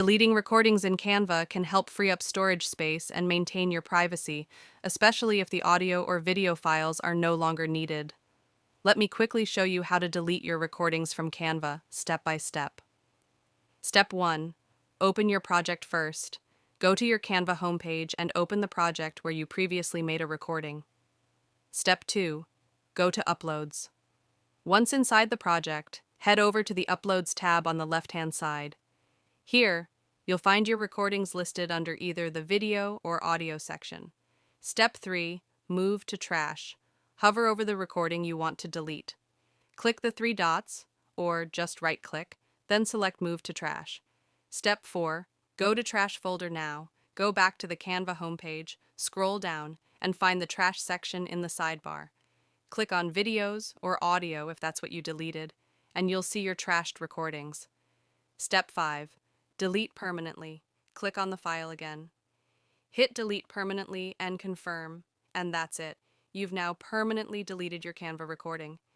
Deleting recordings in Canva can help free up storage space and maintain your privacy, especially if the audio or video files are no longer needed. Let me quickly show you how to delete your recordings from Canva, step by step. Step 1. Open your project first. Go to your Canva homepage and open the project where you previously made a recording. Step 2. Go to Uploads. Once inside the project, head over to the Uploads tab on the left-hand side. Here, you'll find your recordings listed under either the video or audio section. Step 3. Move to Trash. Hover over the recording you want to delete. Click the three dots, or just right-click, then select Move to Trash. Step 4. Go to Trash folder now. Go back to the Canva homepage, scroll down, and find the Trash section in the sidebar. Click on Videos or Audio if that's what you deleted, and you'll see your trashed recordings. Step 5. Delete permanently. Click on the file again. Hit Delete permanently and confirm, and that's it. You've now permanently deleted your Canva recording.